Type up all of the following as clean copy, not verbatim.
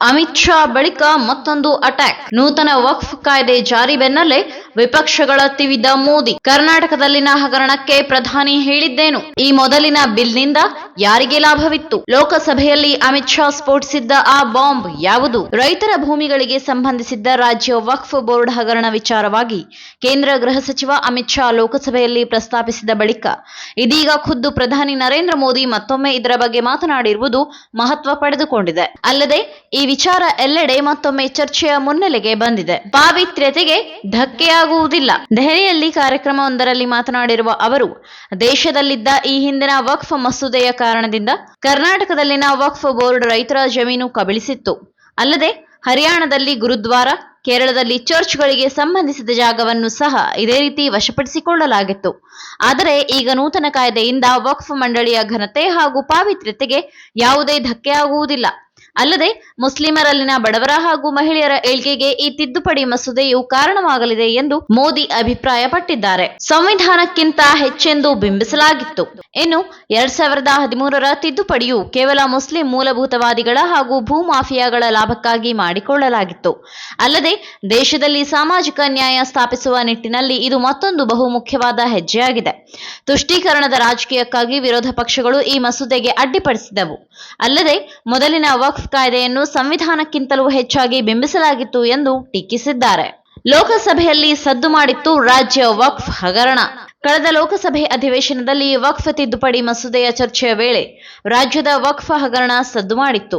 ಅಮಿತ್ ಶಾ ಬಳಿಕ ಮತ್ತೊಂದು ಅಟ್ಯಾಕ್. ನೂತನ ವಕ್ಫ್ ಕಾಯ್ದೆ ಜಾರಿ ಬೆನ್ನಲ್ಲೇ ವಿಪಕ್ಷಗಳ ತಿವಿದ ಮೋದಿ. ಕರ್ನಾಟಕದಲ್ಲಿನ ಹಗರಣಕ್ಕೆ ಪ್ರಧಾನಿ ಹೇಳಿದ್ದೇನು? ಈ ಮೊದಲಿನ ಬಿಲ್ನಿಂದ ಯಾರಿಗೆ ಲಾಭವಿತ್ತು? ಲೋಕಸಭೆಯಲ್ಲಿ ಅಮಿತ್ ಶಾ ಸ್ಫೋಟಿಸಿದ್ದ ಆ ಬಾಂಬ್ ಯಾವುದು? ರೈತರ ಭೂಮಿಗಳಿಗೆ ಸಂಬಂಧಿಸಿದ್ದ ರಾಜ್ಯ ವಕ್ಫ್ ಬೋರ್ಡ್ ಹಗರಣ ವಿಚಾರವಾಗಿ ಕೇಂದ್ರ ಗೃಹ ಸಚಿವ ಅಮಿತ್ ಶಾ ಲೋಕಸಭೆಯಲ್ಲಿ ಪ್ರಸ್ತಾಪಿಸಿದ ಬಳಿಕ ಇದೀಗ ಖುದ್ದು ಪ್ರಧಾನಿ ನರೇಂದ್ರ ಮೋದಿ ಮತ್ತೊಮ್ಮೆ ಇದರ ಬಗ್ಗೆ ಮಾತನಾಡಿರುವುದು ಮಹತ್ವ ಪಡೆದುಕೊಂಡಿದೆ. ಅಲ್ಲದೆ ಈ ವಿಚಾರ ಎಲ್ಲೆಡೆ ಮತ್ತೊಮ್ಮೆ ಚರ್ಚೆಯ ಮುನ್ನೆಲೆಗೆ ಬಂದಿದೆ. ಪಾವಿತ್ರ್ಯತೆಗೆ ಧಕ್ಕೆಯಾಗುವುದಿಲ್ಲ. ದೆಹಲಿಯಲ್ಲಿ ಕಾರ್ಯಕ್ರಮವೊಂದರಲ್ಲಿ ಮಾತನಾಡಿರುವ ಅವರು, ದೇಶದಲ್ಲಿದ್ದ ಈ ಹಿಂದಿನ ವಕ್ಫ್ ಮಸೂದೆಯ ಕಾರಣದಿಂದ ಕರ್ನಾಟಕದಲ್ಲಿನ ವಕ್ಫ್ ಬೋರ್ಡ್ ರೈತರ ಜಮೀನು ಕಬಳಿಸಿತ್ತು. ಅಲ್ಲದೆ ಹರಿಯಾಣದಲ್ಲಿ ಗುರುದ್ವಾರ, ಕೇರಳದಲ್ಲಿ ಚರ್ಚ್ಗಳಿಗೆ ಸಂಬಂಧಿಸಿದ ಜಾಗವನ್ನು ಸಹ ಇದೇ ರೀತಿ ವಶಪಡಿಸಿಕೊಳ್ಳಲಾಗಿತ್ತು. ಆದರೆ ಈಗ ನೂತನ ಕಾಯ್ದೆಯಿಂದ ವಕ್ಫ್ ಮಂಡಳಿಯ ಘನತೆ ಹಾಗೂ ಪಾವಿತ್ರ್ಯತೆಗೆ ಯಾವುದೇ ಧಕ್ಕೆಯಾಗುವುದಿಲ್ಲ. ಅಲ್ಲದೆ ಮುಸ್ಲಿಮರಲ್ಲಿನ ಬಡವರ ಹಾಗೂ ಮಹಿಳೆಯರ ಏಳ್ಗೆಗೆ ಈ ತಿದ್ದುಪಡಿ ಮಸೂದೆಯು ಕಾರಣವಾಗಲಿದೆ ಎಂದು ಮೋದಿ ಅಭಿಪ್ರಾಯಪಟ್ಟಿದ್ದಾರೆ. ಸಂವಿಧಾನಕ್ಕಿಂತ ಹೆಚ್ಚೆಂದು ಬಿಂಬಿಸಲಾಗಿತ್ತು. ಇನ್ನು 2013ರ ತಿದ್ದುಪಡಿಯು ಕೇವಲ ಮುಸ್ಲಿಂ ಮೂಲಭೂತವಾದಿಗಳ ಹಾಗೂ ಭೂಮಾಫಿಯಾಗಳ ಲಾಭಕ್ಕಾಗಿ ಮಾಡಿಕೊಳ್ಳಲಾಗಿತ್ತು. ಅಲ್ಲದೆ ದೇಶದಲ್ಲಿ ಸಾಮಾಜಿಕ ನ್ಯಾಯ ಸ್ಥಾಪಿಸುವ ನಿಟ್ಟಿನಲ್ಲಿ ಇದು ಮತ್ತೊಂದು ಬಹುಮುಖ್ಯವಾದ ಹೆಜ್ಜೆಯಾಗಿದೆ. ತುಷ್ಟೀಕರಣದ ರಾಜಕೀಯಕ್ಕಾಗಿ ವಿರೋಧ ಪಕ್ಷಗಳು ಈ ಮಸೂದೆಗೆ ಅಡ್ಡಿಪಡಿಸಿದವು. ಅಲ್ಲದೆ ಮೊದಲಿನ ವಕ್ಫ್ ಕಾಯ್ದೆಯನ್ನು ಸಂವಿಧಾನಕ್ಕಿಂತಲೂ ಹೆಚ್ಚಾಗಿ ಬಿಂಬಿಸಲಾಗಿತ್ತು ಎಂದು ಟೀಕಿಸಿದ್ದಾರೆ. ಲೋಕಸಭೆಯಲ್ಲಿ ಸದ್ದು ಮಾಡಿತ್ತು ರಾಜ್ಯ ವಕ್ಫ್ ಹಗರಣ. ಕಳೆದ ಲೋಕಸಭೆ ಅಧಿವೇಶನದಲ್ಲಿ ವಕ್ಫ್ ತಿದ್ದುಪಡಿ ಮಸೂದೆಯ ಚರ್ಚೆಯ ವೇಳೆ ರಾಜ್ಯದ ವಕ್ಫ್ ಹಗರಣ ಸದ್ದು ಮಾಡಿತ್ತು.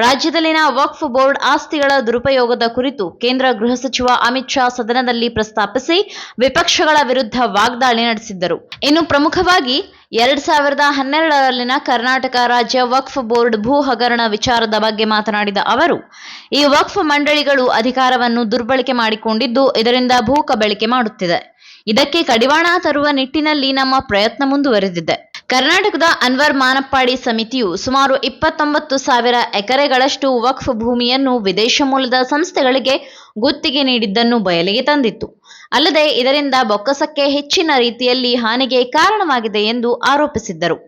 ರಾಜ್ಯದಲ್ಲಿನ ವಕ್ಫ್ ಬೋರ್ಡ್ ಆಸ್ತಿಗಳ ದುರುಪಯೋಗದ ಕುರಿತು ಕೇಂದ್ರ ಗೃಹ ಸಚಿವ ಅಮಿತ್ ಶಾ ಸದನದಲ್ಲಿ ಪ್ರಸ್ತಾಪಿಸಿ ವಿಪಕ್ಷಗಳ ವಿರುದ್ಧ ವಾಗ್ದಾಳಿ ನಡೆಸಿದ್ದರು. ಇನ್ನು ಪ್ರಮುಖವಾಗಿ 2012ರಲ್ಲಿನ ಕರ್ನಾಟಕ ರಾಜ್ಯ ವಕ್ಫ್ ಬೋರ್ಡ್ ಭೂ ಹಗರಣ ವಿಚಾರದ ಬಗ್ಗೆ ಮಾತನಾಡಿದ ಅವರು, ಈ ವಕ್ಫ್ ಮಂಡಳಿಗಳು ಅಧಿಕಾರವನ್ನು ದುರ್ಬಳಕೆ ಮಾಡಿಕೊಂಡಿದ್ದು ಇದರಿಂದ ಭೂ ಕಬಳಿಕೆ ಮಾಡುತ್ತಿದೆ. ಇದಕ್ಕೆ ಕಡಿವಾಣ ತರುವ ನಿಟ್ಟಿನಲ್ಲಿ ನಮ್ಮ ಪ್ರಯತ್ನ ಮುಂದುವರೆದಿದೆ. ಕರ್ನಾಟಕದ ಅನ್ವರ್ ಮಾನಪ್ಪಾಡಿ ಸಮಿತಿಯು ಸುಮಾರು 29,000 ಎಕರೆಗಳಷ್ಟು ವಕ್ಫ್ ಭೂಮಿಯನ್ನು ವಿದೇಶ ಮೂಲದ ಸಂಸ್ಥೆಗಳಿಗೆ ಗುತ್ತಿಗೆ ನೀಡಿದ್ದನ್ನು ಬಯಲಿಗೆ ತಂದಿತ್ತು. ಅಲ್ಲದೆ ಇದರಿಂದ ಬೊಕ್ಕಸಕ್ಕೆ ಹೆಚ್ಚಿನ ರೀತಿಯಲ್ಲಿ ಹಾನಿಗೆ ಕಾರಣವಾಗಿದೆ ಎಂದು ಆರೋಪಿಸಿದ್ದರು.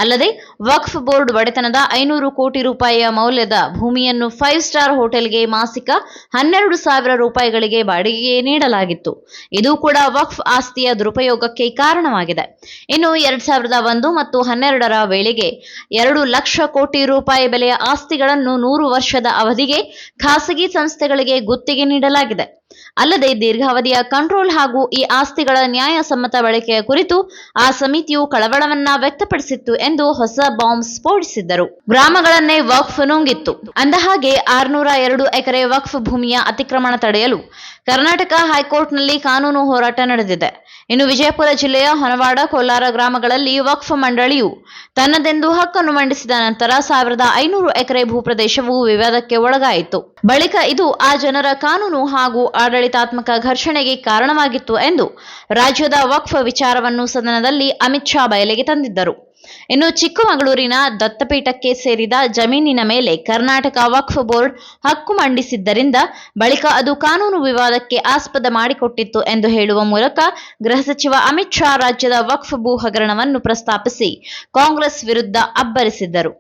ಅಲ್ಲದೆ ವಕ್ಫ್ ಬೋರ್ಡ್ ಒಡೆತನದ 500 ಕೋಟಿ ರೂಪಾಯಿಯ ಮೌಲ್ಯದ ಭೂಮಿಯನ್ನು 5 ಸ್ಟಾರ್ ಹೋಟೆಲ್ಗೆ ಮಾಸಿಕ 12,000 ರೂಪಾಯಿಗಳಿಗೆ ಬಾಡಿಗೆಗೆ ನೀಡಲಾಗಿತ್ತು. ಇದು ಕೂಡ ವಕ್ಫ್ ಆಸ್ತಿಯ ದುರುಪಯೋಗಕ್ಕೆ ಕಾರಣವಾಗಿದೆ. ಇನ್ನು 2001 ಮತ್ತು 2012ರ ವೇಳೆಗೆ 2 ಲಕ್ಷ ಕೋಟಿ ರೂಪಾಯಿ ಬೆಲೆಯ ಆಸ್ತಿಗಳನ್ನು 100 ವರ್ಷದ ಅವಧಿಗೆ ಖಾಸಗಿ ಸಂಸ್ಥೆಗಳಿಗೆ ಗುತ್ತಿಗೆ ನೀಡಲಾಗಿದೆ. ಅಲ್ಲದೆ ದೀರ್ಘಾವಧಿಯ ಕಂಟ್ರೋಲ್ ಹಾಗೂ ಈ ಆಸ್ತಿಗಳ ನ್ಯಾಯಸಮ್ಮತ ಬಳಕೆಯ ಕುರಿತು ಆ ಸಮಿತಿಯು ಕಳವಳವನ್ನ ವ್ಯಕ್ತಪಡಿಸಿತ್ತು ಎಂದು ಹೊಸ ಬಾಂಬ್ ಸ್ಫೋಟಿಸಿದ್ದರು. ಗ್ರಾಮಗಳನ್ನೇ ವಕ್ಫ್ ನುಂಗಿತ್ತು. ಅಂದಹಾಗೆ 602 ಎಕರೆ ವಕ್ಫ್ ಭೂಮಿಯ ಅತಿಕ್ರಮಣ ತಡೆಯಲು ಕರ್ನಾಟಕ ಹೈಕೋರ್ಟ್ನಲ್ಲಿ ಕಾನೂನು ಹೋರಾಟ ನಡೆದಿದೆ. ಇನ್ನು ವಿಜಯಪುರ ಜಿಲ್ಲೆಯ ಹೊನವಾಡ, ಕೋಲಾರ ಗ್ರಾಮಗಳಲ್ಲಿ ವಕ್ಫ್ ಮಂಡಳಿಯು ತನ್ನದೆಂದು ಹಕ್ಕನ್ನು ಮಂಡಿಸಿದ ನಂತರ 1,500 ಎಕರೆ ಭೂಪ್ರದೇಶವು ವಿವಾದಕ್ಕೆ ಒಳಗಾಯಿತು. ಬಳಿಕ ಇದು ಆ ಜನರ ಕಾನೂನು ಹಾಗೂ ಆಡಳಿತಾತ್ಮಕ ಘರ್ಷಣೆಗೆ ಕಾರಣವಾಗಿತ್ತು ಎಂದು ರಾಜ್ಯದ ವಕ್ಫ್ ವಿಚಾರವನ್ನು ಸದನದಲ್ಲಿ ಅಮಿತ್ ಶಾ ಬಯಲಿಗೆ ತಂದಿದ್ದರು. ಇನ್ನು ಚಿಕ್ಕಮಗಳೂರಿನ ದತ್ತಪೀಠಕ್ಕೆ ಸೇರಿದ ಜಮೀನಿನ ಮೇಲೆ ಕರ್ನಾಟಕ ವಕ್ಫ್ ಬೋರ್ಡ್ ಹಕ್ಕು ಮಂಡಿಸಿದ್ದರಿಂದ ಬಳಿಕ ಅದು ಕಾನೂನು ವಿವಾದಕ್ಕೆ ಆಸ್ಪದ ಮಾಡಿಕೊಟ್ಟಿತ್ತು ಎಂದು ಹೇಳುವ ಮೂಲಕ ಗೃಹ ಸಚಿವ ಅಮಿತ್ ಶಾ ರಾಜ್ಯದ ವಕ್ಫ್ ಭೂ ಹಗರಣವನ್ನು ಪ್ರಸ್ತಾಪಿಸಿ ಕಾಂಗ್ರೆಸ್ ವಿರುದ್ಧ ಅಬ್ಬರಿಸಿದ್ದರು.